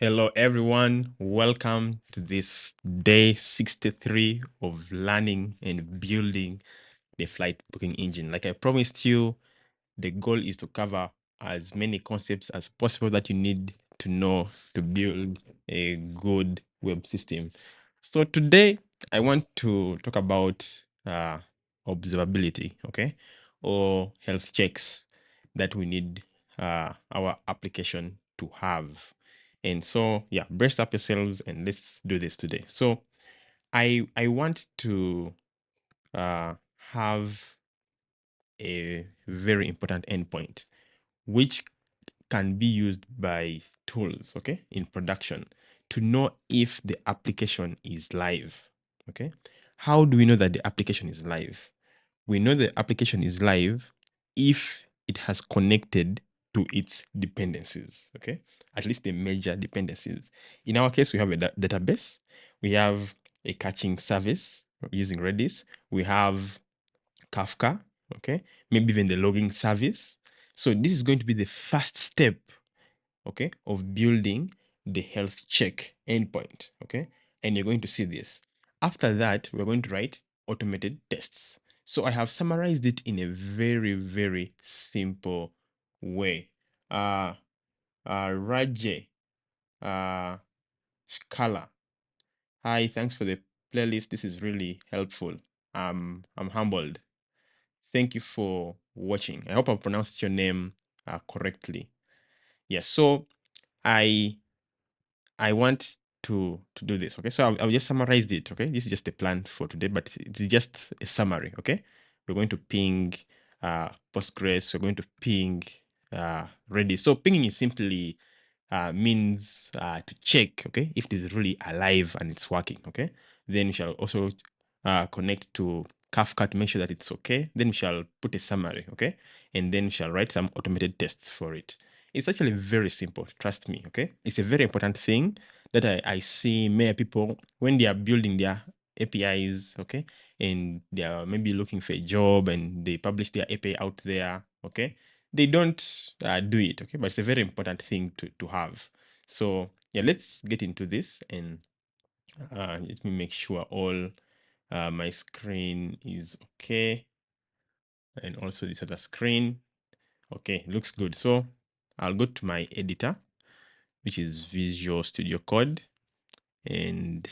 Hello, everyone. Welcome to this day 63 of learning and building the flight booking engine. Like I promised you, the goal is to cover as many concepts as possible that you need to know to build a good web system. So today, I want to talk about observability, okay, or health checks that we need our application to have. And so, yeah, brace up yourselves and let's do this today. So, I want to have a very important endpoint, which can be used by tools, okay, in production to know if the application is live. Okay. How do we know that the application is live? We know the application is live if it has connected to its dependencies, okay? At least the major dependencies. In our case, we have a database, we have a caching service using Redis, we have Kafka, okay? Maybe even the logging service. So this is going to be the first step, okay, of building the health check endpoint, okay? And you're going to see this. After that, we're going to write automated tests. So I have summarized it in a very, very simple way. Rajay, uh, Scala. Hi, thanks for the playlist. This is really helpful. I'm humbled. Thank you for watching. I hope I pronounced your name correctly. Yes. So I want to do this. Okay. So I'll just summarize it. Okay. This is just a plan for today, but it's just a summary. Okay. We're going to ping Postgres. We're going to ping Redis. So pinging is simply means to check, okay, if it is really alive and it's working, okay. Then we shall also connect to Kafka to make sure that it's okay. Then we shall put a summary, okay, and then we shall write some automated tests for it. It's actually very simple, trust me, okay. It's a very important thing that I see many people when they are building their APIs, okay, and they are maybe looking for a job and they publish their API out there, okay, they don't do it, okay, but it's a very important thing to have. So yeah, let's get into this and let me make sure all my screen is okay, and also this other screen. Okay, looks good. So I'll go to my editor, which is Visual Studio Code, and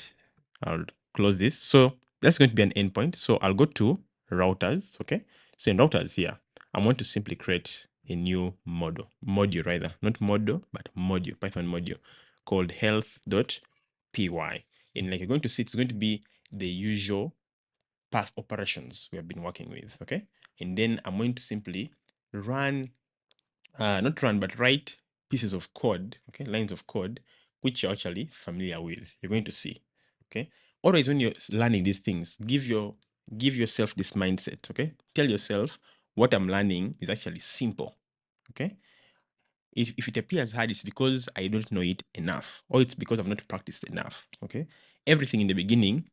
I'll close this. So that's going to be an endpoint. So I'll go to routers. Okay. So in routers here, I want to simply create a new module rather, not model, but module, Python module called health.py. And like you're going to see, it's going to be the usual path operations we have been working with. Okay. And then I'm going to simply run not run, but write pieces of code, okay, lines of code, which you're actually familiar with. You're going to see, okay. Always when you're learning these things, give yourself this mindset, okay. Tell yourself what I'm learning is actually simple, okay. If it appears hard, it's because I don't know it enough, or it's because I've not practiced enough, okay. Everything in the beginning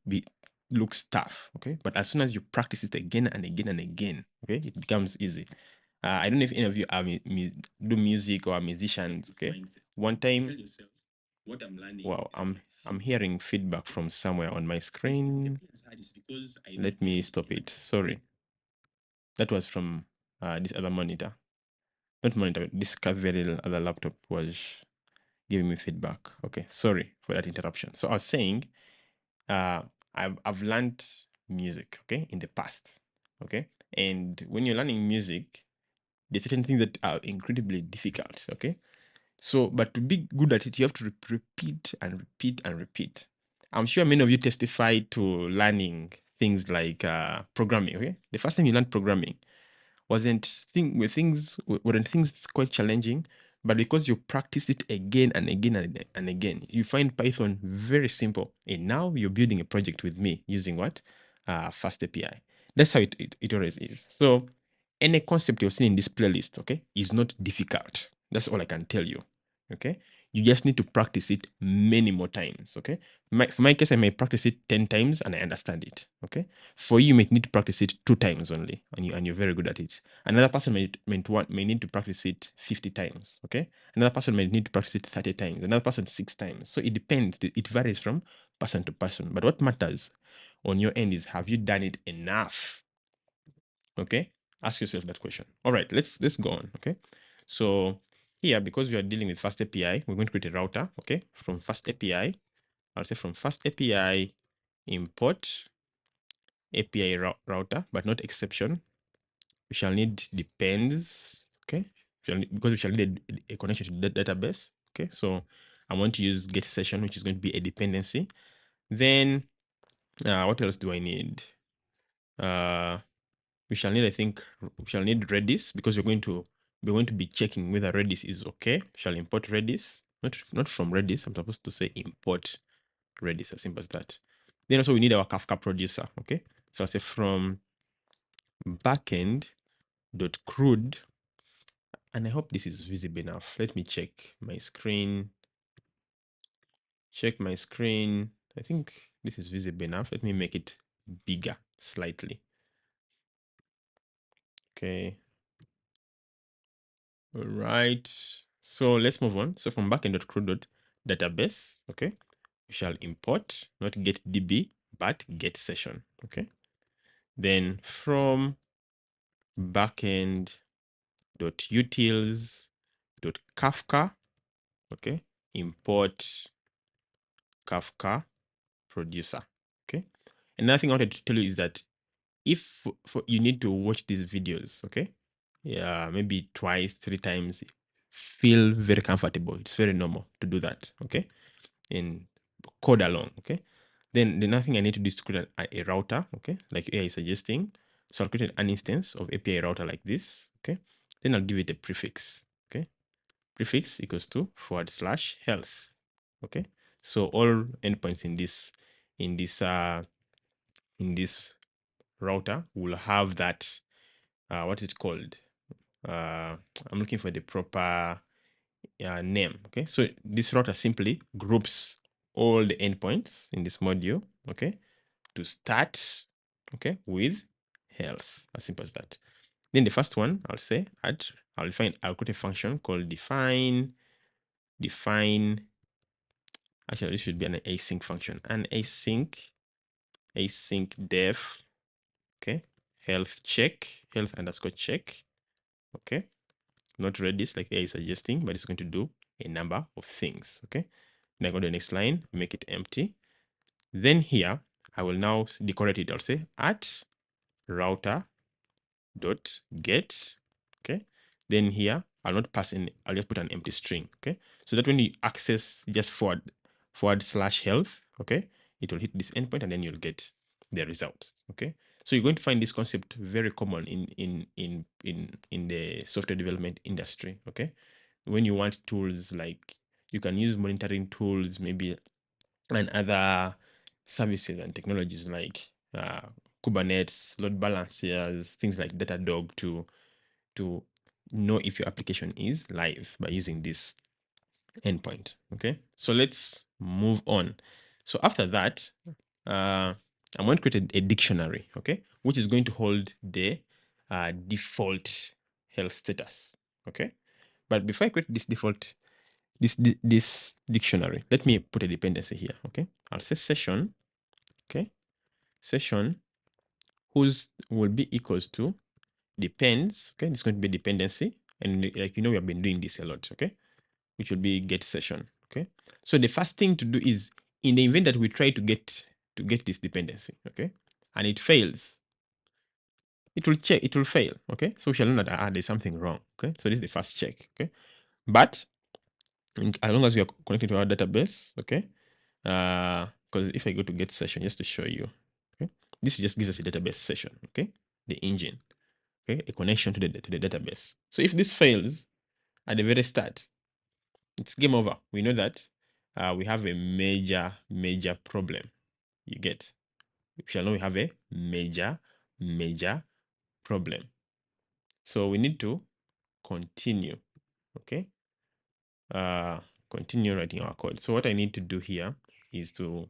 looks tough, okay, but as soon as you practice it again and again and again, okay, it becomes easy. I don't know if any of you are do music or are musicians. Okay, one time. Wow, I'm hearing feedback from somewhere on my screen. Let me stop it. Sorry, that was from this other monitor. Not monitor. This very other laptop was giving me feedback. Okay, sorry for that interruption. So I was saying, I've learned music. Okay, in the past. Okay, and when you're learning music, there's certain things that are incredibly difficult. Okay. So, but to be good at it, you have to repeat and repeat and repeat. I'm sure many of you testify to learning things like programming. Okay. The first time you learned programming weren't things quite challenging, but because you practiced it again and again and again, you find Python very simple. And now you're building a project with me using what? Fast API. That's how it always is. So any concept you're seeing in this playlist, okay, is not difficult. That's all I can tell you. Okay, you just need to practice it many more times. Okay, for my case, I may practice it 10 times and I understand it. Okay, for you, you may need to practice it 2 times only, and you're very good at it. Another person may need to practice it 50 times. Okay, another person may need to practice it 30 times, another person 6 times. So it depends. It varies from person to person. But what matters on your end is, have you done it enough? Okay, ask yourself that question. All right, let's go on. Okay, so here, because we are dealing with fast API, we're going to create a router. Okay, from fast API, I'll say from fast API import API router, but not exception. We shall need depends. Okay, because we shall need a connection to the database. Okay, so I want to use get session, which is going to be a dependency. Then what else do I need? We shall need, I think, we shall need Redis, because we're going to be checking whether Redis is okay. We shall import Redis, not from Redis. I'm supposed to say import Redis, as simple as that. Then also we need our Kafka producer. Okay, so I'll say from backend.crude, and I hope this is visible enough. Let me check my screen. Check my screen. I think this is visible enough. Let me make it bigger slightly. Okay. All right. So let's move on. So from backend.crude.database, okay, we shall import not get DB, but get session. Okay. Then from backend.utils.kafka, okay, import Kafka Producer. Okay. Another thing I wanted to tell you is that if you need to watch these videos, okay, yeah, maybe twice, 3 times, feel very comfortable. It's very normal to do that. Okay, and code along. Okay, then the next thing I need to do is to create a router. Okay, like AI is suggesting. So I'll create an instance of API router like this. Okay, then I'll give it a prefix. Okay, prefix equals to /health. Okay, so all endpoints in this router will have that. What is it called? I'm looking for the proper name. Okay, so this router simply groups all the endpoints in this module. Okay, to start, okay, with health, as simple as that. Then the first one, I'll say I'll create a function called define. Actually, this should be an async function, an async def, okay, health underscore check, okay, not Redis like AI is suggesting, but it's going to do a number of things. Okay, then I go to the next line, make it empty. Then here I will now decorate it. I'll say at router dot get. Okay, then here I'll not pass in, I'll just put an empty string. Okay, so that when you access just /health, okay, it will hit this endpoint and then you'll get the result. Okay, so you're going to find this concept very common in the software development industry. Okay, when you want tools, like you can use monitoring tools, maybe, and other services and technologies like Kubernetes, load balancers, things like Datadog to know if your application is live by using this endpoint. Okay, so let's move on. So after that, I'm going to create a dictionary, okay, which is going to hold the default health status. Okay, but before I create this default this dictionary, let me put a dependency here. Okay, I'll say session. Okay, session whose will be equals to depends. Okay, this is going to be a dependency, and like we have been doing this a lot. Okay, which will be get session. Okay, so the first thing to do is, in the event that we try to get this dependency, okay, and it fails, it will fail. Okay, so we shall know that there's something wrong. Okay, so this is the first check. Okay, but as long as we are connected to our database, okay, because if I go to get session, just to show you, okay, this just gives us a database session. Okay, the engine, okay, a connection to the database. So if this fails at the very start, it's game over. We know that we have a major problem. You get, we shall know we have a major problem. So we need to continue. Okay, continue writing our code. So what I need to do here is to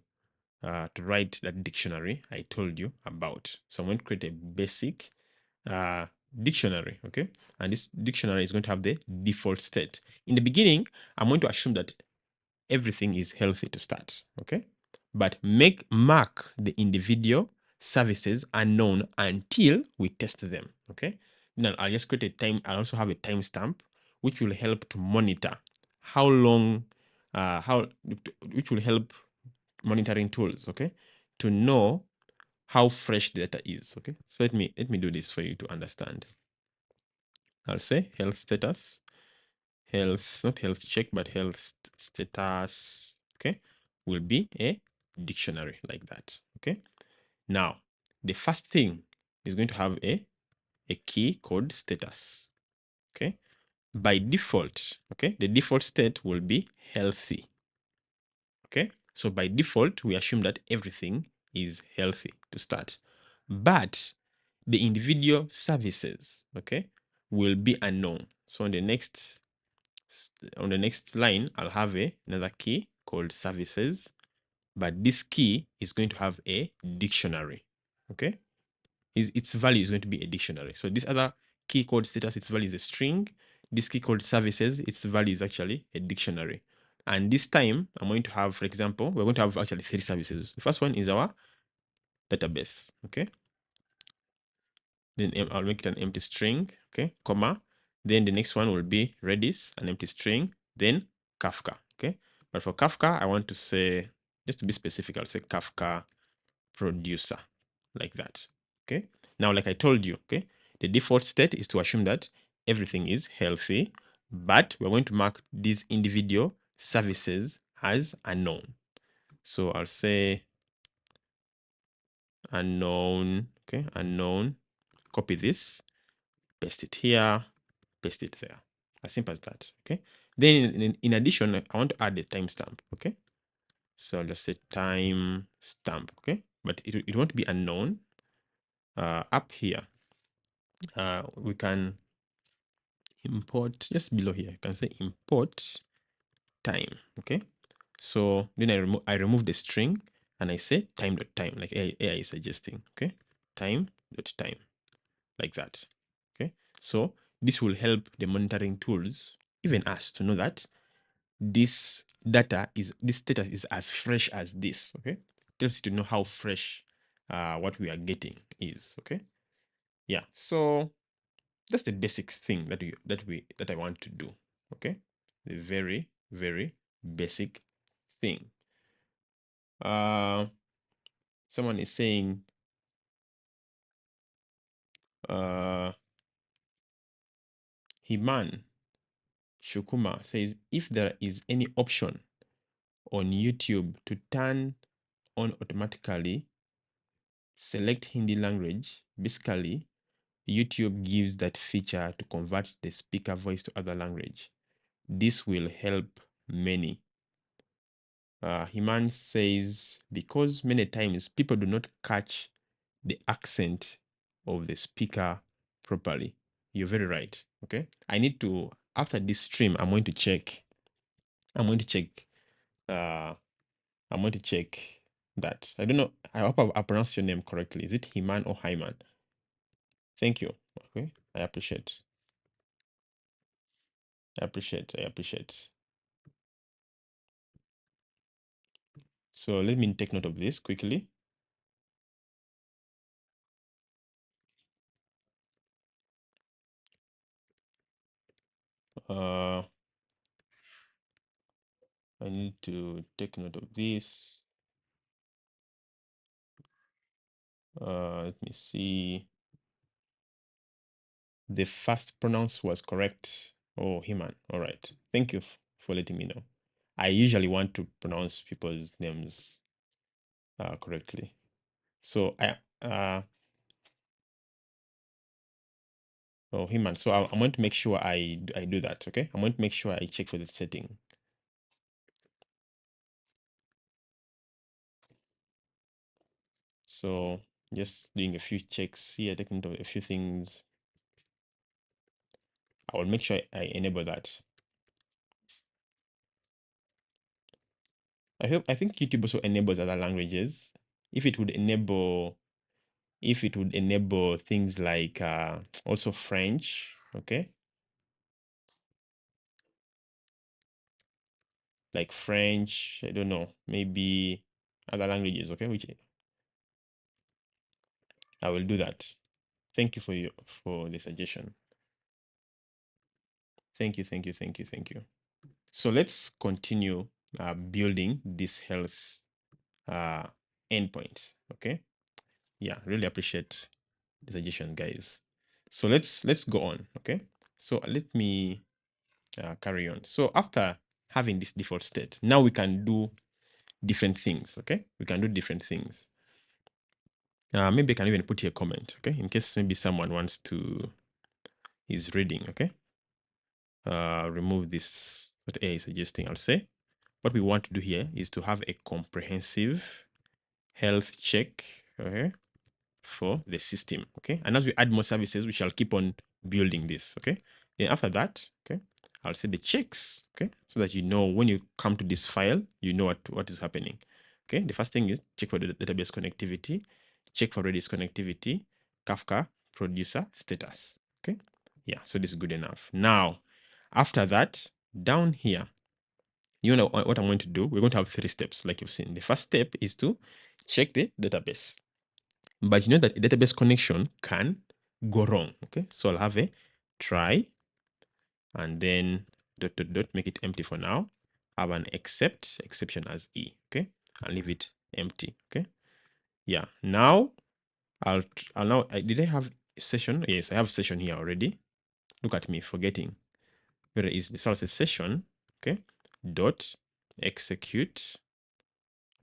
write that dictionary I told you about. So I'm going to create a basic dictionary, okay? And this dictionary is going to have the default state. In the beginning, I'm going to assume that everything is healthy to start, okay? But mark the individual services unknown until we test them, okay? Now I'll just create a time. I'll also have a timestamp which will help to monitor how long, which will help monitoring tools, okay, to know how fresh the data is, okay? So let me do this for you to understand. I'll say health status, not health check, but health status, okay, will be a dictionary like that, okay? Now, the first thing is going to have a key called status, okay? By default, okay, the default state will be healthy, okay? So by default, we assume that everything is healthy to start. But the individual services, okay, will be unknown. So on the next line, I'll have another key called services, but this key is going to have a dictionary, okay? Its value is going to be a dictionary. So this other key called status, its value is a string. This key called services, its value is actually a dictionary. And this time, I'm going to have, for example, we're going to have actually 3 services. The first one is our database, okay? Then I'll make it an empty string, okay, comma. Then the next one will be Redis, an empty string, then Kafka, okay? But for Kafka, I want to say, just to be specific, I'll say Kafka Producer, like that, okay? Now, like I told you, okay, the default state is to assume that everything is healthy, but we're going to mark these individual services as unknown. So I'll say unknown, okay, unknown, copy this, paste it here, paste it there. As simple as that, okay? Then in addition, I want to add a timestamp, okay? So I'll just say timestamp, okay? But it won't be unknown. Up here, we can import, just below here, you can say import time, okay? So then I remove the string and I say time.time, like AI is suggesting, okay? Time.time, like that, okay? So this will help the monitoring tools, even us, to know that this status is as fresh as this, okay? Tells you to know how fresh what we are getting is, okay? Yeah, so that's the basic thing that I want to do, okay? The very, very basic thing. Someone is saying Himan Shukuma says, if there is any option on YouTube to turn on automatically select Hindi language, basically YouTube gives that feature to convert the speaker voice to other language. This will help many. Himan says, because many times people do not catch the accent of the speaker properly. You're very right. Okay. I need to, after this stream, I'm going to check. I'm going to check. I'm going to check that. I don't know. I hope I pronounced your name correctly. Is it Himan or Hyman? Thank you. Okay. I appreciate. I appreciate. So let me take note of this quickly. I need to take note of this. Let me see. The first pronounce was correct. Oh, Himan. All right. Thank you for letting me know. I usually want to pronounce people's names correctly. So oh, Himan. So I'm going to make sure I do that. Okay. I'm going to make sure I check for the setting. So just doing a few checks here, taking note of a few things. I will make sure I enable that. I think YouTube also enables other languages. If it would enable things like also French, okay? Like French, I don't know, maybe other languages, okay? Which I will do that. Thank you for the suggestion. Thank you, thank you, thank you, thank you. So let's continue building this health endpoint, okay? Yeah, really appreciate the suggestion, guys. So let's go on, okay? So let me carry on. So after having this default state, now we can do different things, okay? We can do different things. Maybe I can even put here a comment, okay? In case maybe someone wants to, is reading, okay? Remove this, what A is suggesting, I'll say. What we want to do here is to have a comprehensive health check, okay, for the system, okay? And as we add more services, we shall keep on building this, okay? Then after that, okay, I'll say the checks, okay, so that you know when you come to this file, you know what is happening, okay? The first thing is check for the database connectivity, check for Redis connectivity, Kafka Producer status, okay? Yeah, so this is good enough. Now, after that, down here, you know what I'm going to do? We're going to have 3 steps, like you've seen. The first step is to check the database. But you know that a database connection can go wrong, okay? So I'll have a try and then dot, dot, dot, make it empty for now. Have an exception as E, okay? And leave it empty, okay? Yeah, now I'll now, did I have a session? Yes, I have a session here already. Look at me, forgetting. Very easy. So I'll say session, okay? Dot execute,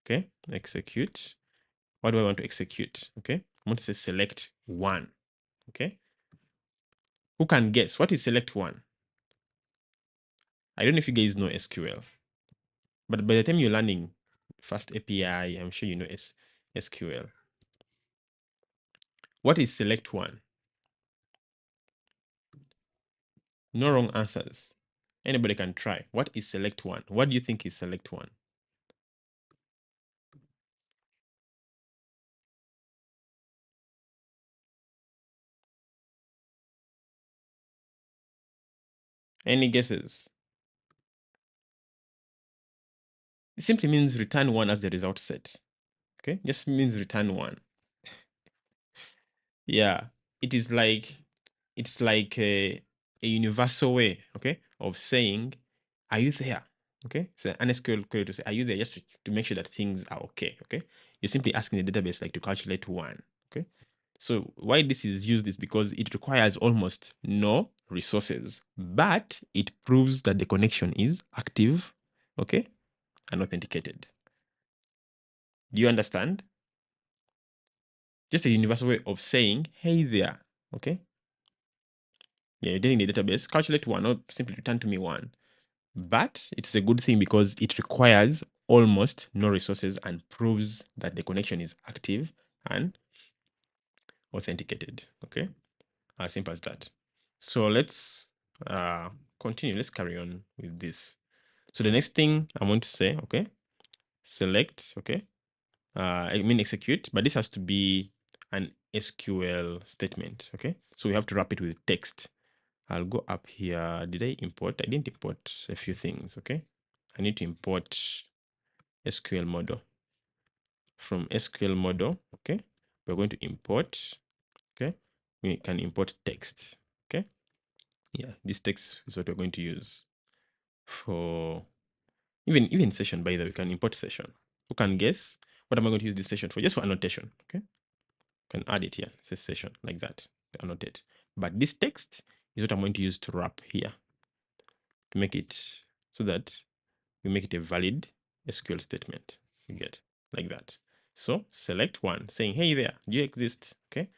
okay? Execute. What do I want to execute? Okay, I want to say select one, okay? Who can guess? What is select one? I don't know if you guys know SQL, but by the time you're learning Fast API, I'm sure you know SQL. What is select one? No wrong answers. Anybody can try. What is select one? What do you think is select one? Any guesses? It simply means return one as the result set. Okay, just means return one. Yeah, it is like, it's like a universal way, okay, of saying, are you there? Okay, so an SQL query to say, are you there, just to make sure that things are okay, okay? You're simply asking the database like to calculate one, okay? So why this is used is because it requires almost no resources, but it proves that the connection is active, okay, and authenticated. Do you understand? Just a universal way of saying, hey there, okay? Yeah, you're getting the database, calculate one, or simply return to me one. But it's a good thing because it requires almost no resources and proves that the connection is active and authenticated. Okay, as simple as that. So let's continue. Let's carry on with this. So the next thing I want to say, okay, select, okay, I mean execute, but this has to be an SQL statement. Okay, so we have to wrap it with text. I'll go up here. Did I import? I didn't import a few things. Okay, I need to import SQL model. From SQL model, okay, we're going to import, okay, we can import text, okay. Yeah, this text is what we're going to use for even session. By the way, we can import session. Who can guess what am I going to use this session for? Just for annotation, okay. Can add it here, it says session like that, annotate. But this text is what I'm going to use to wrap here to make it so that we make it a valid SQL statement. You get like that. So select one saying, hey there, do you exist? Okay.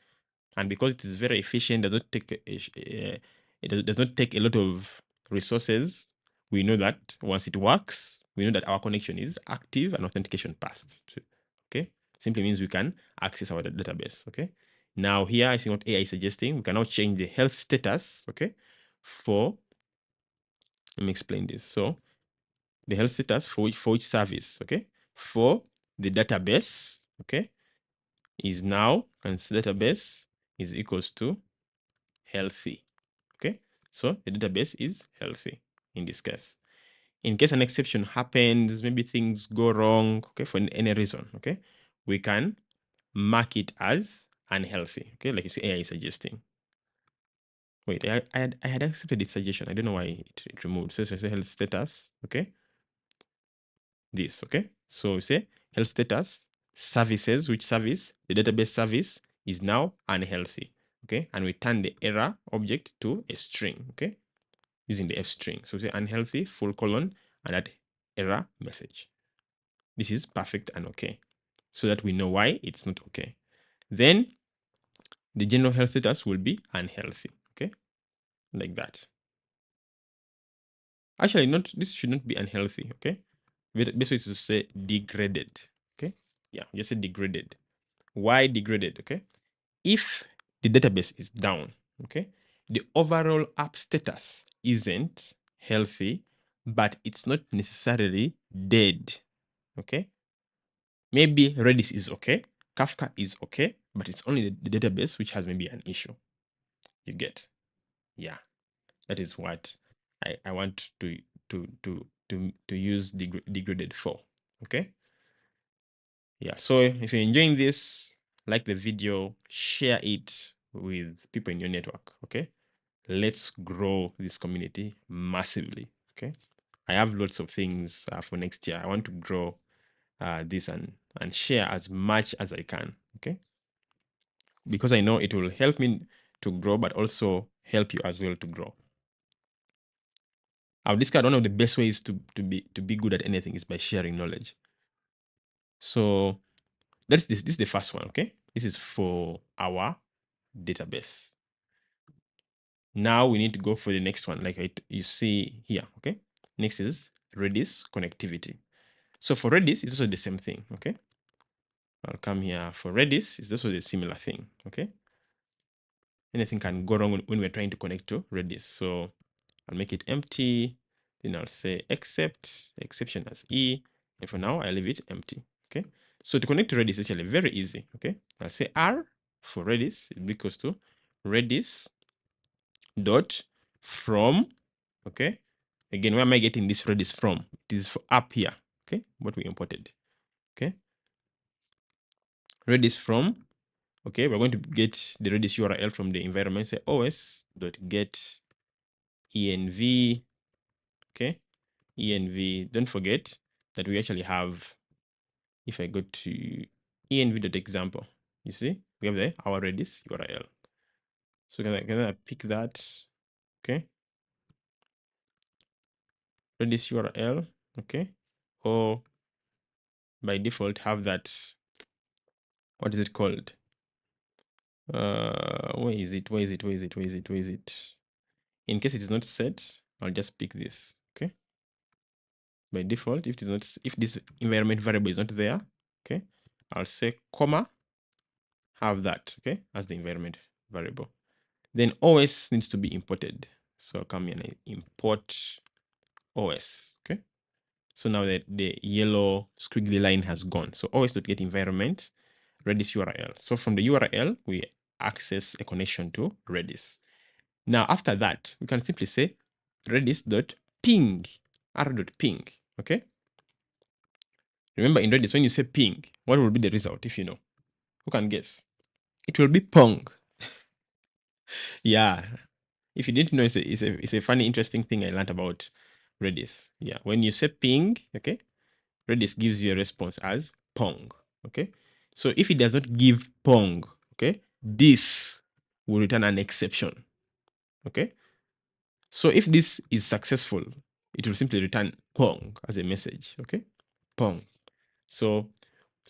And because it is very efficient, does not take it does not take a lot of resources. We know that once it works, we know that our connection is active and authentication passed. Okay. Simply means we can access our database. Okay. Now here I see what AI is suggesting. We can now change the health status. Okay. For, let me explain this. So the health status for which service, okay? for the database, okay, is now, and database is equals to healthy, okay? So the database is healthy in this case. In case an exception happens, maybe things go wrong, okay, for any reason, okay, we can mark it as unhealthy, okay, like you see AI is suggesting. Wait, I had accepted its suggestion. I don't know why it removed. So health status, okay, this, okay. So we say health status services, which service, the database service is now unhealthy, okay, and we turn the error object to a string, okay, using the f string. So we say unhealthy full colon and that error message. This is perfect and okay, so that we know why it's not okay. Then the general health status will be unhealthy, okay, like that. Actually, not, this should not be unhealthy, okay. Best way is to say degraded, okay. Yeah, just say degraded. Why degraded? Okay, if the database is down, okay, the overall app status isn't healthy, but it's not necessarily dead, okay. Maybe Redis is okay, Kafka is okay, but it's only the database which has maybe an issue. You get? Yeah, that is what I want to use degraded for. Okay. Yeah. So if you're enjoying this, like the video, share it with people in your network. Okay. Let's grow this community massively. Okay. I have lots of things for next year. I want to grow this and share as much as I can. Okay. Because I know it will help me to grow, but also help you as well to grow. I've discovered one of the best ways to be good at anything is by sharing knowledge. So that's this is the first one, okay? This is for our database. Now we need to go for the next one, like you see here, okay? Next is Redis connectivity. So for Redis, it's also the same thing, okay? I'll come here. For Redis, it's also the similar thing, okay? Anything can go wrong when we're trying to connect to Redis. So I'll make it empty. Then I'll say exception as E. And for now, I leave it empty. Okay. So to connect to Redis is actually very easy. Okay. I'll say R for Redis is equals to Redis dot from. Okay. Again, where am I getting this Redis from? It is up here. Okay. What we imported. Okay. Redis from. Okay. We're going to get the Redis URL from the environment. Say os.get env. Okay. env. Don't forget that we actually have, if I go to env.example, you see, we have there our Redis URL. So can I pick that? Okay. Redis URL, okay. Or by default have that, what is it called? Where is it? Where is it? Where is it? Where is it? Where is it? In case it is not set, I'll just pick this. Okay. By default, if it is not, if this environment variable is not there, okay, I'll say comma, have that, okay, as the environment variable. Then OS needs to be imported. So I'll come here and import OS. Okay. So now the yellow squiggly line has gone. So os.get environment, Redis URL. So from the URL, we access a connection to Redis. Now after that, we can simply say redis.ping, r.ping. Okay. Remember in Redis, when you say ping, what will be the result if you know? Who can guess? It will be pong. Yeah. If you didn't know, it's a funny, interesting thing I learned about Redis. Yeah. When you say ping, okay, Redis gives you a response as pong. Okay. So if it does not give pong, okay, this will return an exception. Okay. So if this is successful, it will simply return pong as a message. Okay. Pong. So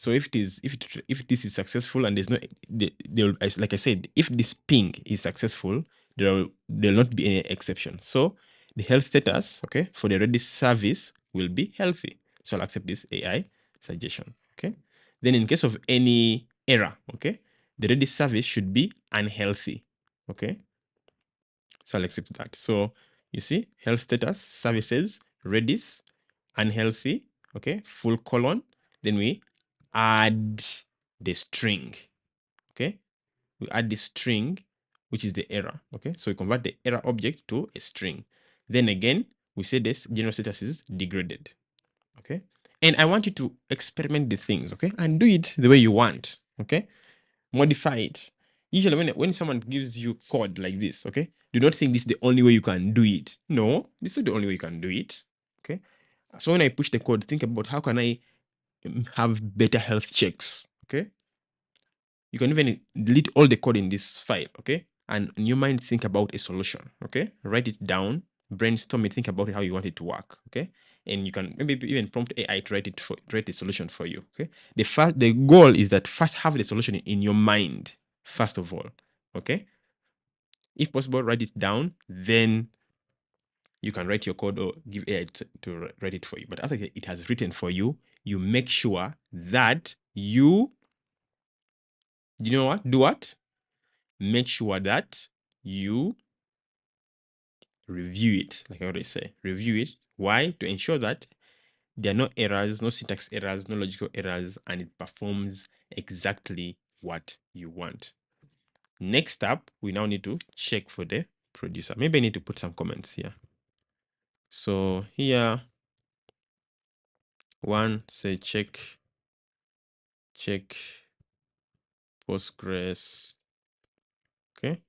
if it is if this is successful and there's no they'll, like I said, if this ping is successful, there'll not be any exception. So the health status, okay, for the Redis service will be healthy. So I'll accept this AI suggestion. Okay. Then in case of any error, okay, the Redis service should be unhealthy. Okay. So I'll accept that. So you see, health status services Redis unhealthy, okay, full colon. Then we add the string. Okay, we add the string, which is the error. Okay, so we convert the error object to a string. Then again, we say this general status is degraded. Okay, and I want you to experiment the things, okay, and do it the way you want. Okay, modify it. Usually when someone gives you code like this, okay, do not think this is the only way you can do it. No, this is the only way you can do it. Okay, so when I push the code, think about how can I have better health checks. Okay, you can even delete all the code in this file. Okay, and in your mind think about a solution. Okay, write it down, brainstorm it, think about how you want it to work. Okay, and you can maybe even prompt AI to write the solution for you. Okay, the goal is that first have the solution in your mind first of all. Okay, if possible, write it down, then you can write your code or give AI to write it for you. But after it has written for you, you make sure that you know what? Do what? Make sure that you review it, like I always say, review it. Why? To ensure that there are no errors, no syntax errors, no logical errors, and it performs exactly what you want. Next up, we now need to check for the producer. Maybe I need to put some comments here. So here, one, say check Postgres. Okay.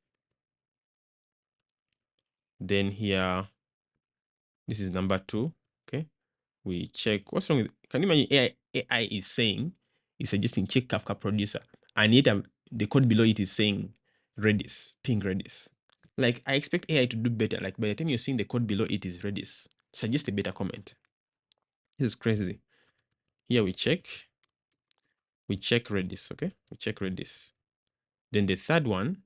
Then here, this is number 2. Okay. We check what's wrong with, can you imagine AI is saying, is suggesting check Kafka Producer, and yet the code below it is saying Redis, ping Redis. Like, I expect AI to do better. Like, by the time you're seeing the code below it is Redis, suggest a better comment. This is crazy. Here we check Redis. Okay, we check Redis. Then the third one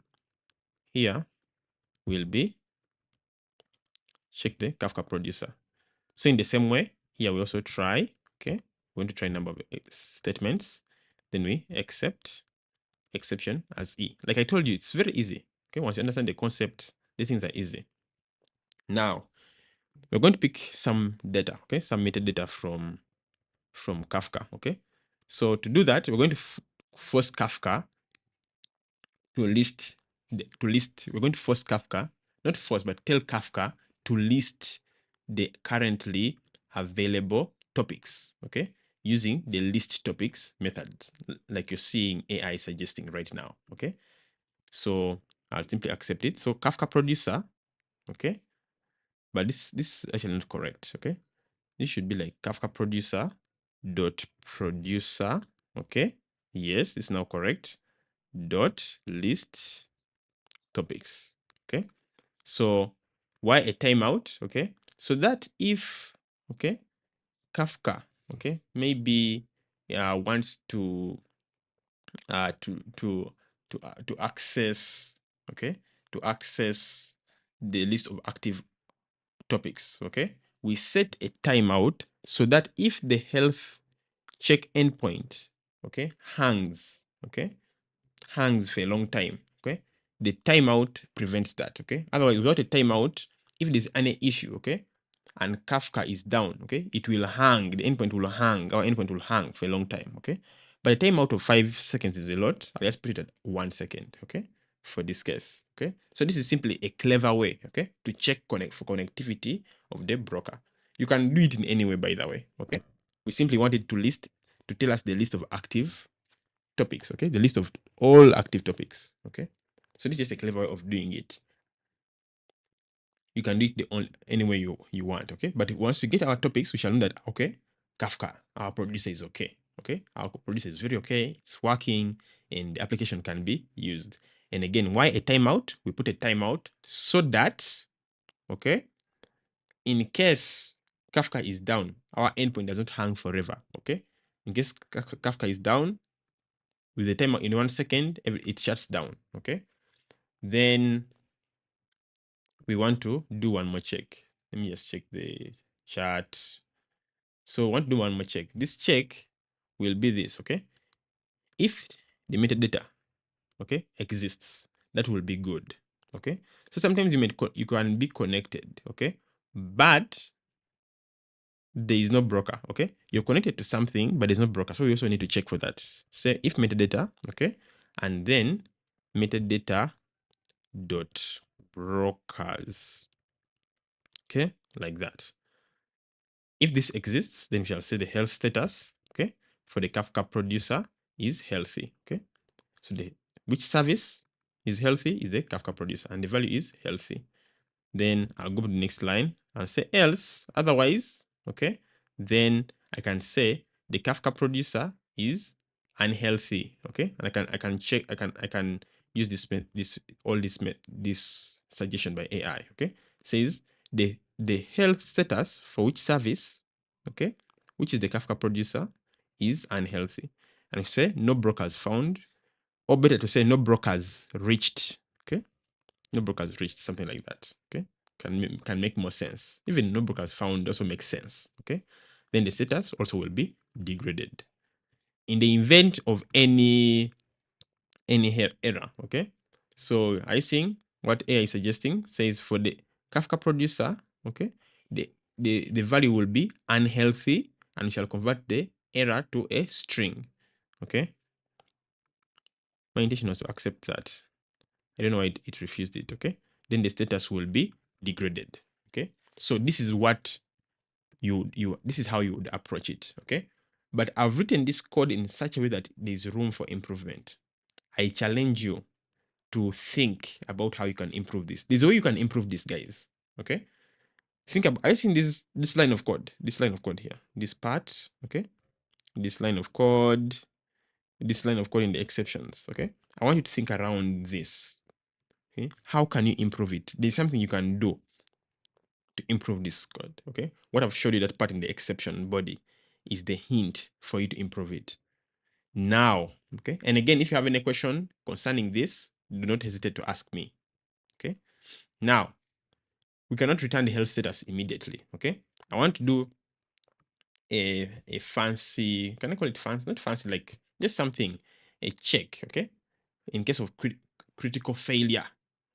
here will be check the Kafka Producer. So in the same way, here we also try, okay, we're going to try number of statements. Then we accept exception as E. Like I told you, it's very easy. Okay, once you understand the concept, the things are easy. Now, we're going to pick some data, okay, some metadata from Kafka, okay. So to do that, we're going to force Kafka to list, we're going to force Kafka, not force, but tell Kafka to list the currently available topics, okay, using the list topics method, like you're seeing AI suggesting right now, okay. So I'll simply accept it. So Kafka Producer, okay, but this is actually not correct, okay. This should be like Kafka Producer dot producer, okay. Yes, it's now correct. Dot list topics, okay. So why a timeout? Okay, so that if, okay, Kafka, okay, maybe wants to access, okay, to access the list of active topics, okay, we set a timeout so that if the health check endpoint, okay, hangs, okay, hangs for a long time, okay, the timeout prevents that, okay. Otherwise, without a timeout, if there's any issue, okay, and Kafka is down, okay, it will hang, the endpoint will hang, our endpoint will hang for a long time, okay. But a timeout of 5 seconds is a lot. I'll just put it at 1 second, okay, for this case, okay. So this is simply a clever way, okay, to check for connectivity of the broker. You can do it in any way, by the way, okay. We simply wanted to tell us the list of active topics, okay, the list of all active topics, okay. So this is just a clever way of doing it. You can do it any way you want, okay. But once we get our topics, we shall know that, okay, Kafka, our producer, is okay, okay. Our producer is very okay, it's working, and the application can be used. And again, why a timeout? We put a timeout so that, okay, in case Kafka is down, our endpoint does not hang forever, okay. In case Kafka is down, with the timer in 1 second, it shuts down, okay. Then we want to do one more check. Let me just check the chart. So we want to do one more check. This check will be this, okay. If the metadata, okay, exists, that will be good, okay. So sometimes you can be connected, okay, but there is no broker. Okay, you're connected to something, but there's no broker, so we also need to check for that. Say if metadata, okay, and then metadata dot brokers, okay, like that. If this exists, then we shall say the health status, okay, for the Kafka producer is healthy, okay. So the which service is healthy is the Kafka producer, and the value is healthy. Then I'll go to the next line and say else, otherwise, okay, then I can say the Kafka producer is unhealthy, okay, and I can check, I can use this suggestion by AI, okay, says the health status for which service, okay, which is the Kafka producer, is unhealthy, and we say no brokers found, or better to say no brokers reached, okay, no brokers reached, something like that, okay, can make more sense. Even no brokers found also makes sense, okay. Then the status also will be degraded in the event of any error, okay. So I think what AI is suggesting says for the Kafka producer, okay, the value will be unhealthy, and we shall convert the error to a string, okay. My intention was to accept that. I don't know why it refused it, okay. Then the status will be degraded, okay. So this is what this is how you would approach it, okay. But I've written this code in such a way that there's room for improvement. I challenge you to think about how you can improve this. There's a way you can improve this, guys, okay. Think about, I think this line of code, here, this part, okay, this line of code, in the exceptions, okay. I want you to think around this. Okay, how can you improve it? There's something you can do to improve this code. Okay, what I've showed you, that part in the exception body, is the hint for you to improve it. Now, okay, and again, if you have any question concerning this, do not hesitate to ask me. Okay, now we cannot return the health status immediately. Okay, I want to do a fancy, can I call it fancy? Not fancy, like just something, a check. Okay, in case of critical failure,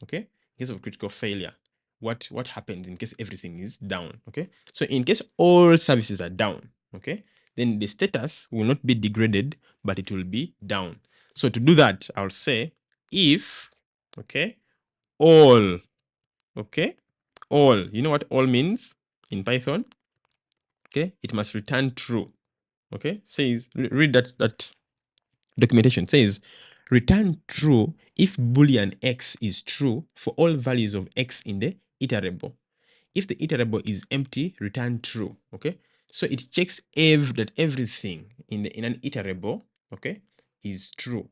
okay, in case of critical failure, what happens in case everything is down, okay. So in case all services are down, okay, then the status will not be degraded, but it will be down. So to do that, I'll say if, okay, all, okay, all, you know what all means in Python, okay, it must return true, okay. Says, read that documentation, says return true if boolean x is true for all values of x in the iterable. If the iterable is empty, return true, okay. So it checks that everything in an iterable, okay, is true,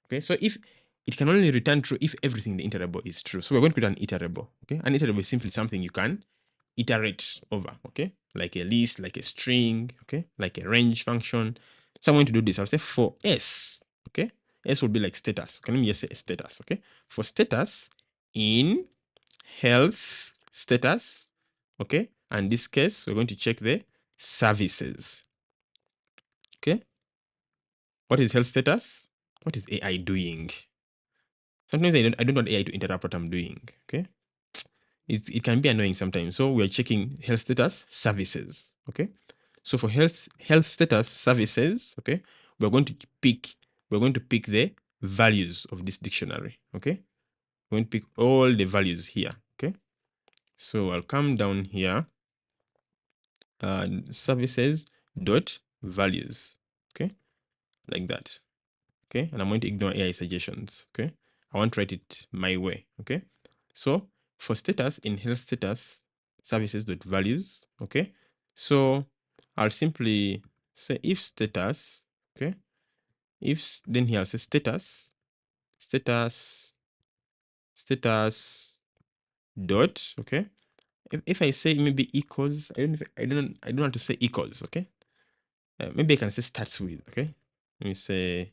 okay. So if it can only return true if everything in the iterable is true. So we're going to create an iterable, okay. An iterable is simply something you can iterate over, okay, like a list, like a string, okay, like a range function. So I'm going to do this. I'll say for s, okay, s will be like status. Okay, let me just say status, okay. For status in health status, okay, and this case we're going to check the services, okay. What is health status? What is AI doing? Sometimes I don't want AI to interrupt what I'm doing, okay. It can be annoying sometimes. So we're checking health status services, okay. So for health status services, okay, we're going to pick the values of this dictionary, okay. We're going to pick all the values here, okay. So I'll come down here, services dot values, okay, like that, okay. And I'm going to ignore AI suggestions, okay. I want to write it my way, okay. So for status in health status services dot values, okay. So I'll simply say if status, okay, if then here I'll say status dot, okay. If I say maybe equals, I don't want to say equals, okay. Maybe I can say starts with, okay. Let me say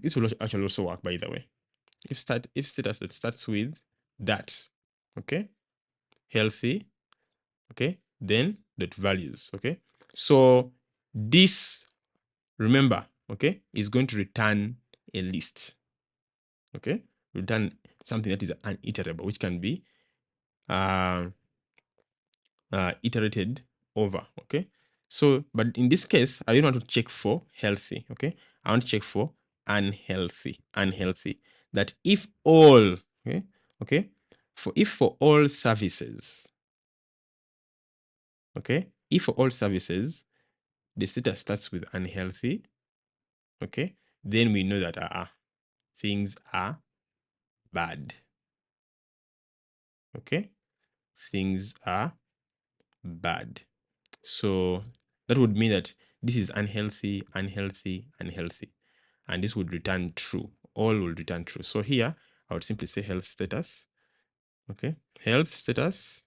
this will actually also work, by the way. If status that starts with that, okay, healthy, okay, then dot values, okay. So this, remember, okay, is going to return a list, okay, return something that is uniterable, which can be iterated over. Okay. So, but in this case, I don't want to check for healthy. Okay. I want to check for unhealthy. Unhealthy. That if all, okay, if for all services, okay, if for all services, the status starts with unhealthy, okay, then we know that things are bad. Okay, things are bad. So that would mean that this is unhealthy, unhealthy, unhealthy. And this would return true. All will return true. So here, I would simply say health status. Okay, health status,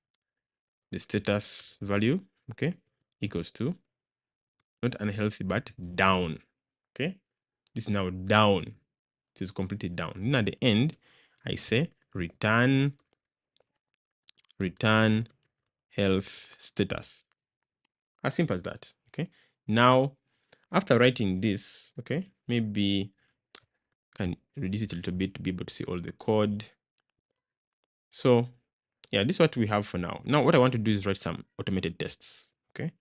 the status value, okay, equals to, not unhealthy, but down. Okay, this is now down. It is completely down. Then at the end, I say return health status. As simple as that. Okay. Now, after writing this, okay, maybe can reduce it a little bit to be able to see all the code. So yeah, this is what we have for now. Now, what I want to do is write some automated tests. Okay.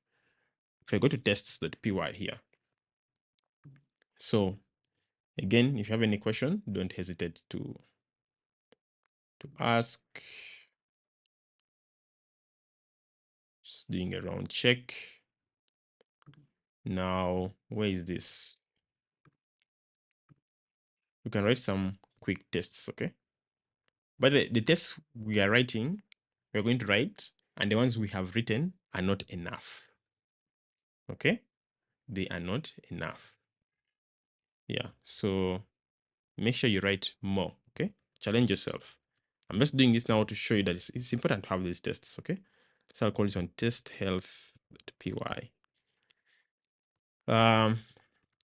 If I go to tests.py here. So again, if you have any question, don't hesitate to ask. Just doing a round check. Now, where is this? We can write some quick tests, okay? But the tests we are writing, we're going to write, and the ones we have written are not enough. Okay? They are not enough. Yeah, so make sure you write more, okay? Challenge yourself. I'm just doing this now to show you that it's important to have these tests, okay? So I'll call this one test health.py.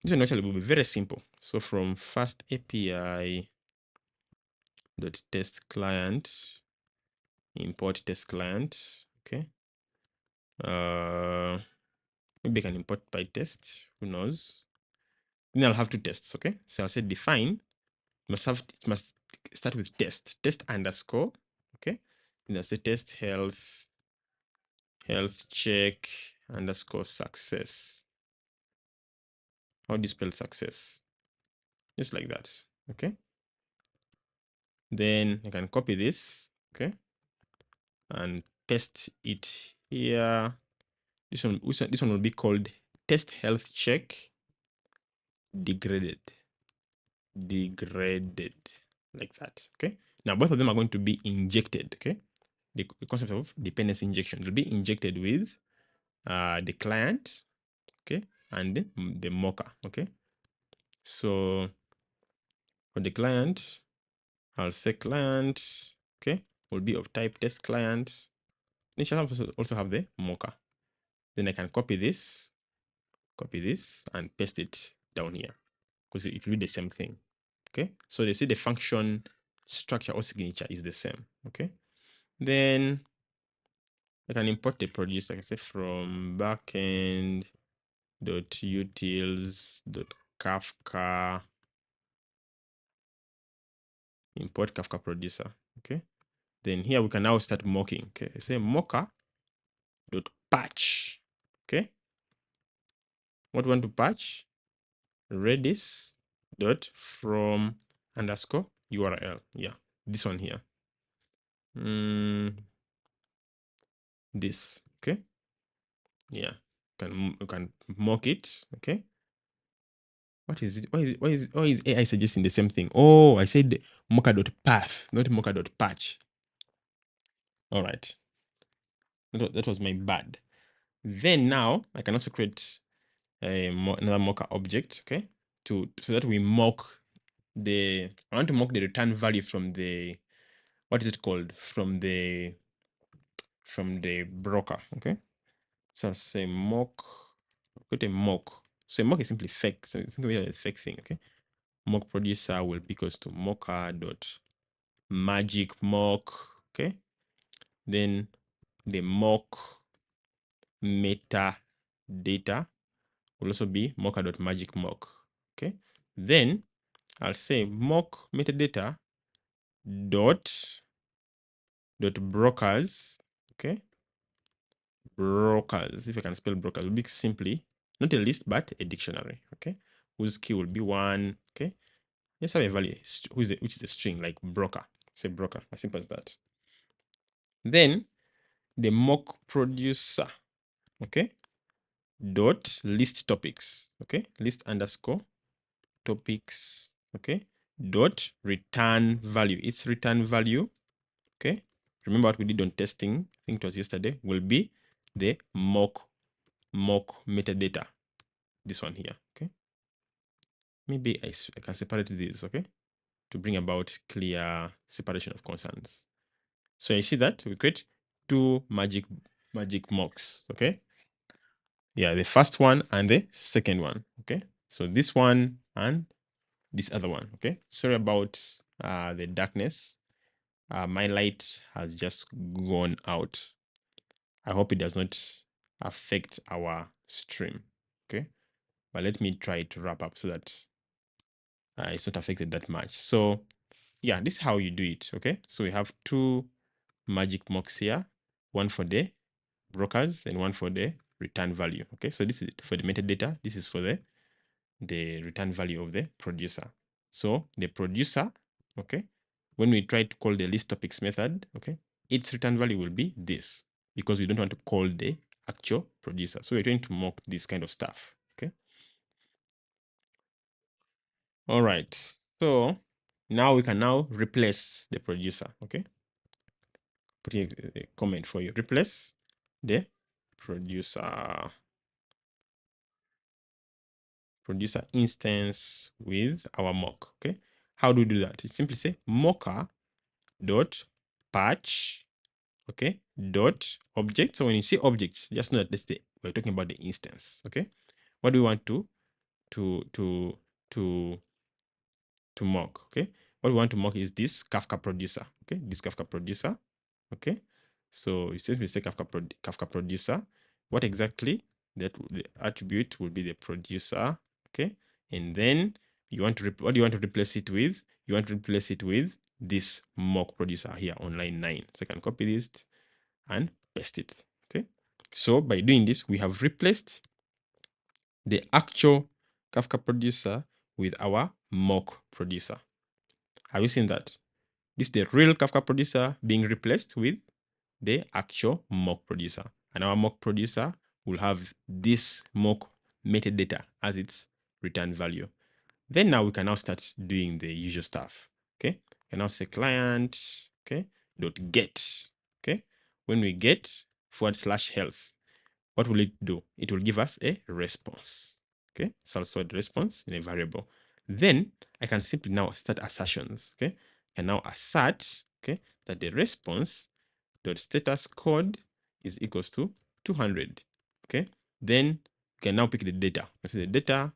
This one actually will be very simple. So from first API dot test client, import test client, okay? Maybe I can import by test, who knows? Then I'll have two tests, okay? So I'll say define, it must start with test underscore, okay? Then I'll say test health check underscore success. How do you spell success? Just like that, okay? Then I can copy this, okay? And paste it here. This one will be called test health check degraded, like that. Okay, now both of them are going to be injected. Okay, the concept of dependency injection will be injected with the client, okay, and the mocker. Okay, so for the client, I'll say client, okay, will be of type test client. Then shall also have the mocker. Then I can copy this, and paste it down here because it will be the same thing. Okay, so they see the function structure or signature is the same. Okay, then I can import the producer. I can say from backend dot utils dot Kafka, import Kafka producer. Okay, then here we can now start mocking. Okay, I say mocker dot patch. Okay, what we want to patch? Redis dot from underscore URL. Yeah, this one here. This, okay, yeah, you can mock it. Okay, what is it? Why is AI suggesting the same thing? Oh, I said mocha.path, not mocha.patch. All right, that was my bad. Then now I can also create another mocha object, okay, so that we mock I want to mock the return value from the, what is it called, from the broker. Okay, so I'll say mock, put a mock. So mock is simply fake. So think of it as a fake thing. Okay, mock producer will be equals to mocker dot magic mock. Okay, then the mock metadata will also be mocker dot magic mock. Okay, then I'll say mock metadata dot brokers. Okay, brokers. If I can spell brokers, it will be simply not a list but a dictionary. Okay, whose key will be 1. Okay, let's have a value which is a string like broker. Say broker, as simple as that. Then the mock producer. Okay, dot list topics. Okay, list underscore topics. Okay, dot return value. Its return value. Okay, remember what we did on testing, I think it was yesterday, will be the mock metadata, this one here. Okay, maybe I can separate these, okay, to bring about clear separation of concerns. So you see that we create 2 magic mocks. Okay, yeah, the first one and the second one. Okay, so this one and this other one. Okay, sorry about the darkness. My light has just gone out. I hope it does not affect our stream. Okay, but let me try to wrap up so that it's not affected that much. So yeah, this is how you do it. Okay, so we have 2 magic mocks here, one for the brokers and one for the return value. Okay, so this is for the metadata, this is for the return value of the producer. So the producer, okay, when we try to call the list topics method, okay, its return value will be this, because we don't want to call the actual producer. So we're going to mock this kind of stuff. Okay, all right, so now we can now replace the producer. Okay, putting a comment for you, replace the producer instance with our mock. Okay, how do we do that? You simply say mocker dot patch, okay, dot object. So when you see object, just know that we're talking about the instance. Okay, what do we want to to to mock? Okay, what we want to mock is this Kafka producer. Okay, this Kafka producer. Okay, so you simply say Kafka producer. What exactly that the attribute will be the producer. Okay, and then you want to what do you want to replace it with? You want to replace it with this mock producer here on line 9. So I can copy this and paste it. Okay, so by doing this, we have replaced the actual Kafka producer with our mock producer. Have you seen that? This is the real Kafka producer being replaced with the actual mock producer. And our mock producer will have this mock metadata as its return value. Then now we can now start doing the usual stuff. Okay, we can now say client, okay, dot get. Okay, when we get /health, what will it do? It will give us a response. Okay, so I'll store the response in a variable. Then I can simply now start assertions. Okay, and now assert, okay, that the response dot status code is equals to 200. Okay, then you can now pick the data. So the data,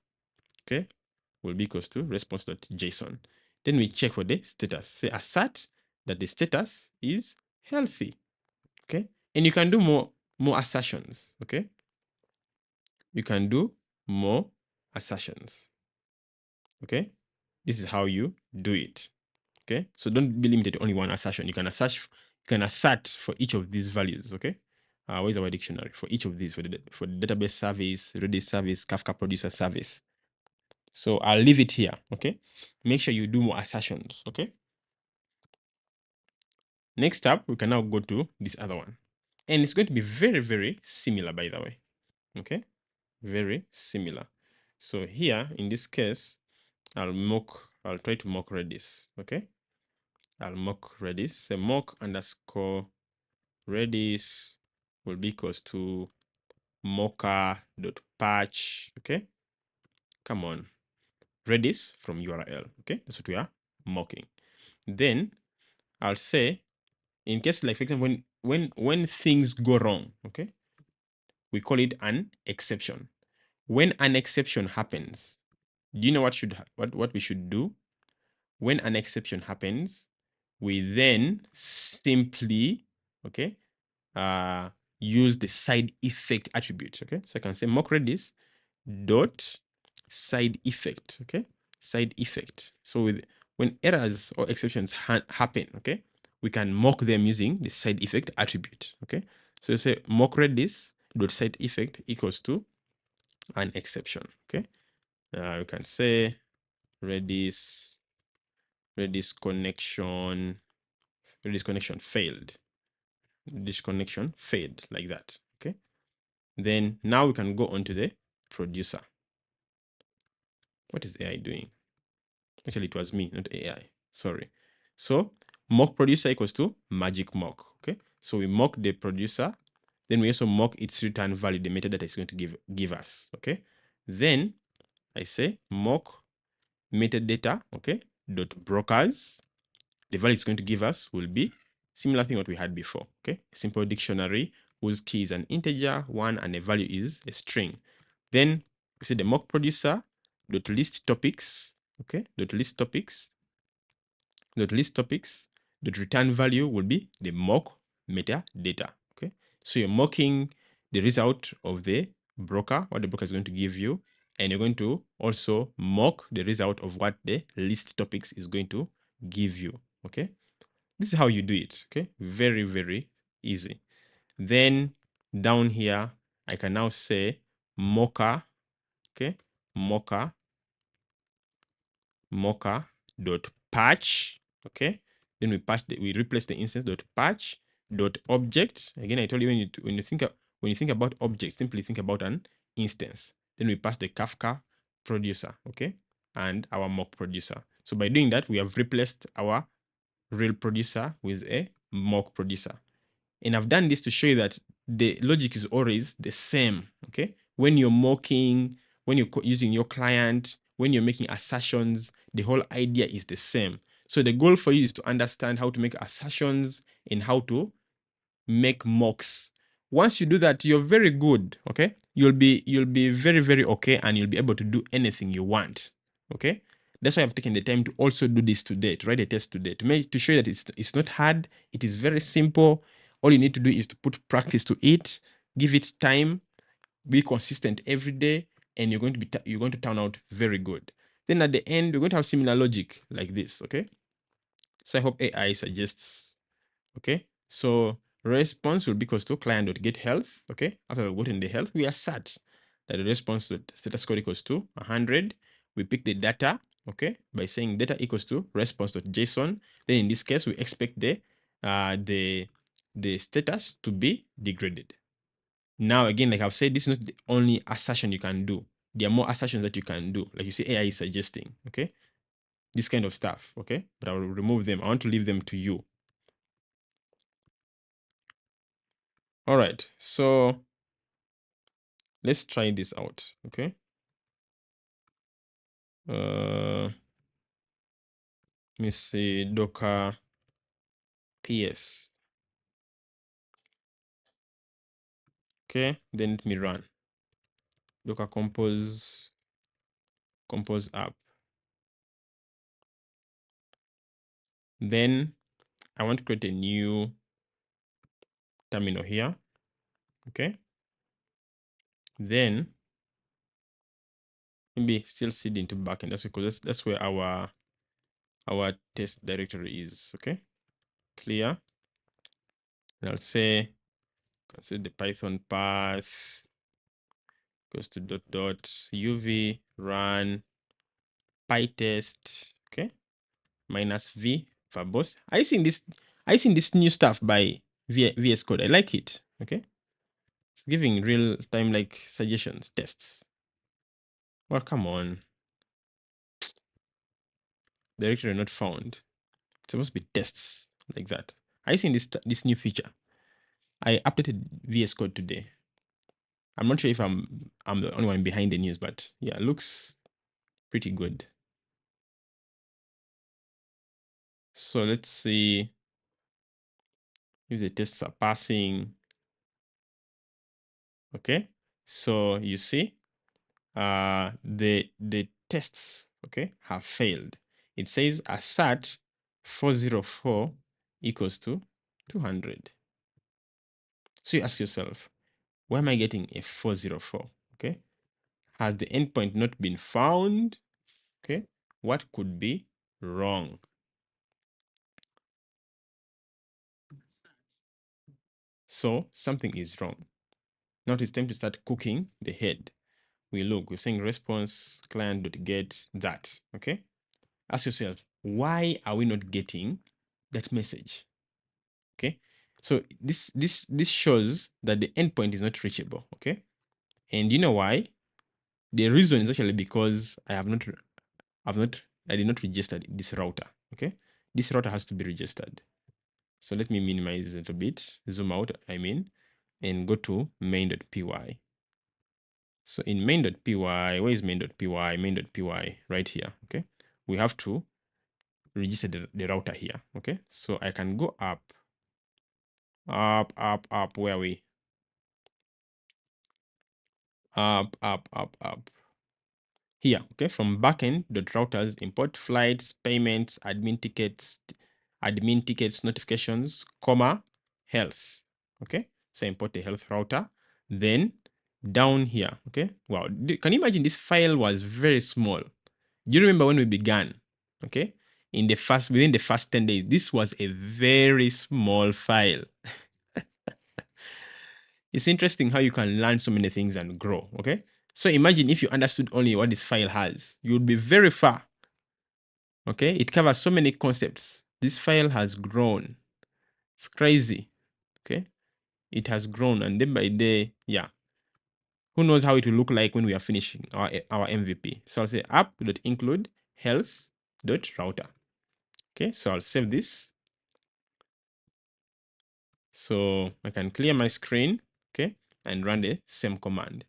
okay, will be equals to response.json. Then we check for the status. Say assert that the status is healthy. Okay, and you can do more assertions. Okay, you can do more assertions. Okay, this is how you do it. Okay, so don't be limited to only one assertion. You can assert for each of these values. Okay, where's our dictionary for each of these, for the database service, Redis service, Kafka producer service. So I'll leave it here. Okay, make sure you do more assertions. Okay, next up we can now go to this other one, and it's going to be very, very similar, by the way. Okay, very similar. So here in this case, I'll try to mock Redis. Okay, I'll mock Redis. Say mock underscore Redis will be equals to mocker.patch. Okay, come on, Redis from URL. Okay, that's what we are mocking. Then I'll say, in case, like for example, when things go wrong, okay, we call it an exception. When an exception happens, do you know what we should do? When an exception happens, we then simply, okay, use the side effect attribute. Okay, so I can say mock Redis dot side effect. Okay, side effect. So when errors or exceptions happen, okay, we can mock them using the side effect attribute. Okay, So you say mock Redis dot site effect equals to an exception. Okay. You can say Redis connection failed. This connection failed, like that. Okay. Then now we can go on to the producer. What is AI doing? Actually, it was me, not AI. Sorry. So mock producer equals to magic mock. Okay. So we mock the producer. Then we also mock its return value, the metadata it's going to give us. Okay. Then I say mock metadata. Okay. Dot brokers. The value it's going to give us will be similar thing what we had before. Okay. A simple dictionary whose key is an integer, one, and a value is a string. Then we say the mock producer dot list topics. Okay. Dot list topics. Dot list topics. Dot return value will be the mock metadata. Okay. So you're mocking the result of the broker, what the broker is going to give you, and you're going to also mock the result of what the list topics is going to give you. Okay. This is how you do it. Okay. Very, very easy. Then down here, I can now say mocker. Okay. Mocker dot patch. Okay. Then we replace the instance dot patch dot object. Again, I told you when you think about object, simply think about an instance. Then we pass the Kafka producer. Okay. And our mock producer. So by doing that, we have replaced our real producer with a mock producer. And I've done this to show you that the logic is always the same. Okay. When you're mocking, when you're using your client, when you're making assertions, the whole idea is the same. So the goal for you is to understand how to make assertions and how to make mocks. Once you do that, you're very good. Okay. You'll be very, very okay, and you'll be able to do anything you want. Okay. That's why I've taken the time to also do this today, to write a test today, to show you that it's not hard. It is very simple. All you need to do is to put practice to it, give it time, be consistent every day, and you're going to turn out very good. Then at the end, you're going to have similar logic like this. Okay. So I hope AI suggests. Okay. So response will be equals to client.getHealth. Okay. After we've gotten the health, we assert that the response status code equals to 100. We pick the data. Okay. By saying data equals to response.json. Then in this case, we expect the status to be degraded. Now, again, like I've said, this is not the only assertion you can do. There are more assertions that you can do. Like you see AI is suggesting. Okay. This kind of stuff. Okay. But I will remove them. I want to leave them to you. All right. So let's try this out. Okay. Let me see Docker PS. Okay. Then let me run Docker compose app. Then I want to create a new terminal here. Okay. Then maybe still seed into backend. That's because that's where our test directory is. Okay. Clear. And I'll say the Python path goes to uv run pytest. Okay. -v verbose. I seen this new stuff by VS Code. I like it. Okay. It's giving real time like suggestions, tests. Well, come on. Directory not found. It's supposed to be tests like that. I seen this new feature. I updated VS Code today. I'm not sure if I'm the only one behind the news, but yeah, it looks pretty good. So let's see if the tests are passing. Okay. So you see, the tests, okay, have failed. It says assert 404 equals to 200. So you ask yourself, why am I getting a 404? Okay. Has the endpoint not been found? Okay. What could be wrong? So something is wrong. Now it's time to start cooking the head. We're saying response client.get that. Okay. Ask yourself, why are we not getting that message? Okay. So this shows that the endpoint is not reachable. Okay. And you know why? The reason is actually because I did not register this router. Okay. This router has to be registered. So let me minimize it a little bit, zoom out, and go to main.py. So in main.py, where is main.py? Main.py right here. Okay. We have to register the router here. Okay. So I can go up, where are we? Up. Here, okay, from backend.routers, import flights, payments, admin tickets, notifications, comma, health. Okay, so import the health router. Then down here, okay, wow, can you imagine this file was very small? Do you remember when we began? Okay, within the first 10 days, this was a very small file. It's interesting how you can learn so many things and grow. Okay, so imagine if you understood only what this file has, you would be very far. Okay, it covers so many concepts. This file has grown. It's crazy. Okay, it has grown, and day by day, yeah. Who knows how it will look like when we are finishing our MVP? So I'll say app.include health.router. Okay, so I'll save this. So I can clear my screen, okay, and run the same command.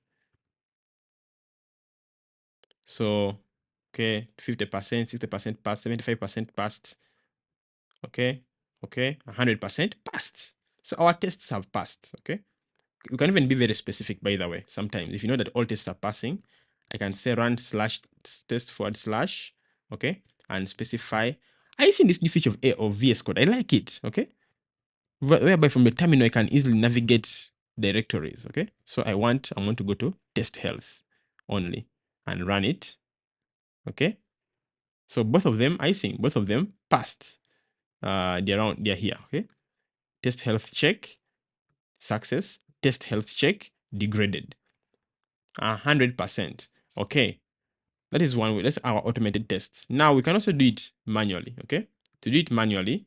So, okay, 50%, 60% passed, 75% passed. Okay, 100% passed. So our tests have passed. Okay, you can even be very specific, by the way. Sometimes, if you know that all tests are passing, I can say run /test/, okay, and specify. I see this new feature of VS Code. I like it. Okay, whereby from the terminal I can easily navigate directories. Okay, so I want to go to test health only and run it. Okay, so both of them, I think both of them passed. They're here. Okay, test health check, success. Test health check, degraded. 100%. Okay, that is one way. That's our automated test. Now we can also do it manually. Okay, to do it manually,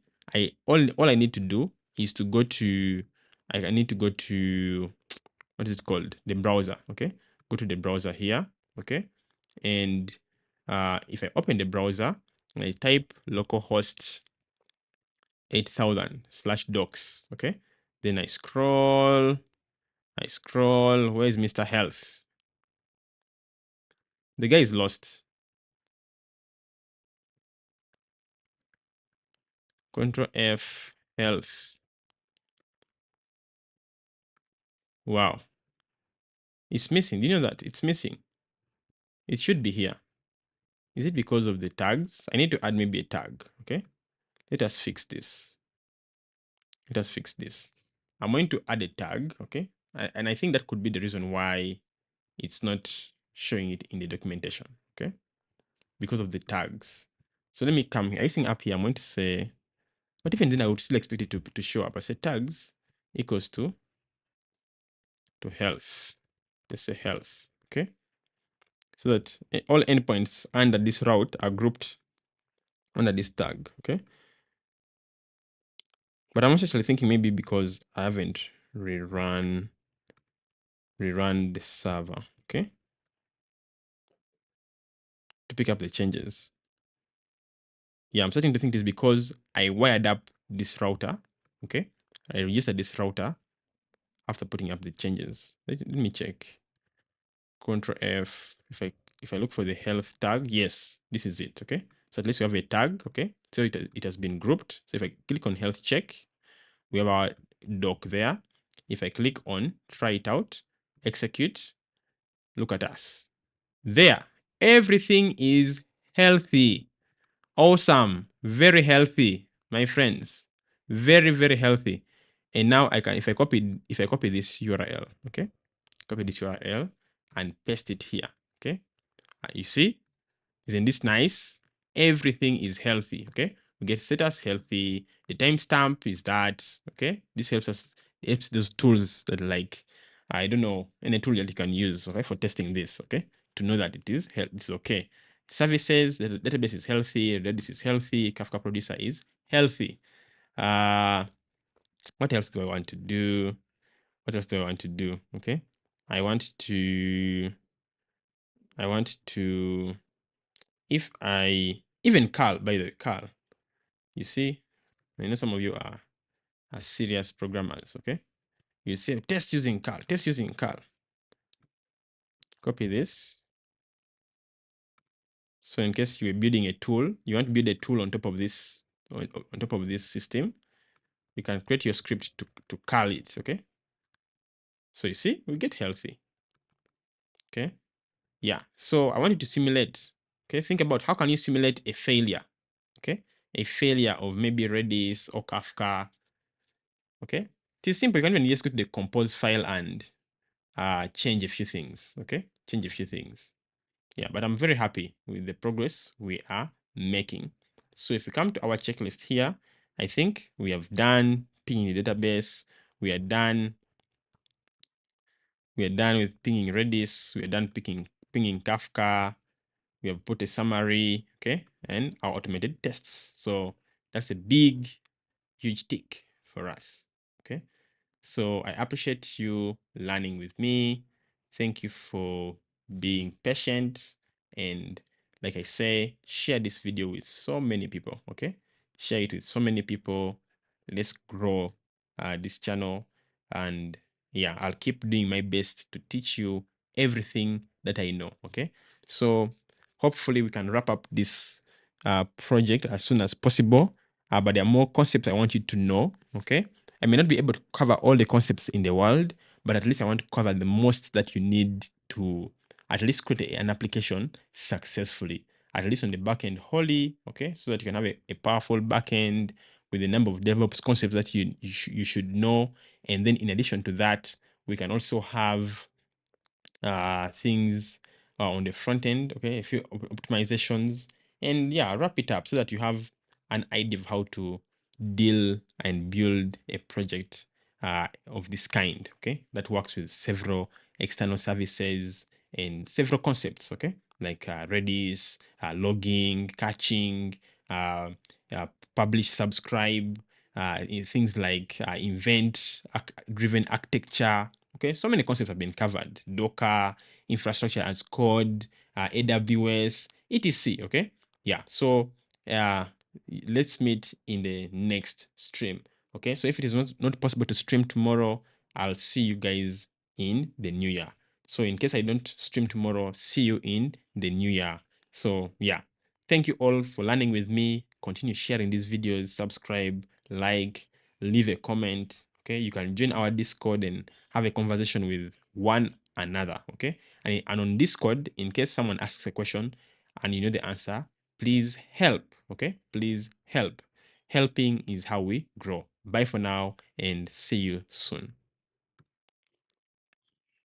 all I need to do is to go to I need to go to what is it called, the browser. Okay, go to the browser here. Okay, and if I open the browser and I type localhost 8000/docs. Okay, then I scroll. Where's Mr. Health? The guy is lost. Control F, health. Wow. It's missing. Do you know that? It's missing. It should be here. Is it because of the tags? I need to add maybe a tag. Okay. Let us fix this. I'm going to add a tag. Okay. And I think that could be the reason why it's not showing it in the documentation. Okay. Because of the tags. So let me come here. I think up here, I'm going to say, but even then I would still expect it to show up. I say tags equals to health. Let's say health. Okay. So that all endpoints under this route are grouped under this tag. Okay. But I'm also actually thinking maybe because I haven't rerun the server. Okay. To pick up the changes. Yeah, I'm starting to think this because I wired up this router. Okay. I registered this router after putting up the changes. Let me check. Control F. If I look for the health tag, yes, this is it. Okay. So at least we have a tag. Okay. So it has been grouped. So if I click on health check, we have our doc there. If I click on try it out, execute, look at us. There, everything is healthy. Awesome. Very healthy, my friends. Very, very healthy. And now I can, if I copy this URL, okay, copy this URL and paste it here. Okay. You see, isn't this nice? Everything is healthy. Okay. We get status healthy. The timestamp is that. Okay. This helps us apps, those tools that like, I don't know, any tool that you can use, okay, for testing this, okay, to know that it's okay. Services, the database is healthy, Redis is healthy, Kafka Producer is healthy. What else do I want to do? What else do I want to do? Okay, I want to, if I, even Carl, by the way, Carl, you see, I know some of you are serious programmers, okay? You say test using Carl, test using Carl. Copy this. So in case you are building a tool, you want to build a tool on top of this, on top of this system, you can create your script to curl it, okay? So you see, we get healthy, okay? Yeah, so I want you to simulate, okay? Think about how can you simulate a failure, okay? A failure of maybe Redis or Kafka, okay? It is simple. You can even just go to the compose file and change a few things, okay? Change a few things. Yeah, but I'm very happy with the progress we are making. So if we come to our checklist here, I think we have done pinging the database. We are done. We are done with pinging Redis. We are done pinging Kafka. We have put a summary, okay, and our automated tests. So that's a big, huge tick for us, okay. So I appreciate you learning with me. Thank you for being patient. And like I say, share this video with so many people, okay? Share it with so many people. Let's grow this channel. And yeah, I'll keep doing my best to teach you everything that I know, okay? So hopefully we can wrap up this project as soon as possible. But there are more concepts I want you to know, okay? I may not be able to cover all the concepts in the world, but at least I want to cover the most that you need to at least create an application successfully, at least on the backend wholly, okay, so that you can have a powerful backend with a number of DevOps concepts that you should know. And then in addition to that, we can also have things on the front end, okay, a few optimizations, and yeah, wrap it up so that you have an idea of how to deal and build a project of this kind, okay, that works with several external services and several concepts, okay, like Redis, logging, caching, uh, publish, subscribe, in things like event-driven architecture. Okay, so many concepts have been covered: Docker, infrastructure as code, AWS, etc. Okay, yeah. So uh, let's meet in the next stream. Okay, so if it is not possible to stream tomorrow, I'll see you guys in the new year. So in case I don't stream tomorrow, see you in the new year. So yeah, thank you all for learning with me. Continue sharing these videos, subscribe, like, leave a comment. Okay, you can join our Discord and have a conversation with one another. Okay, and on Discord, in case someone asks a question and you know the answer, please help. Okay, please help. Helping is how we grow. Bye for now and see you soon.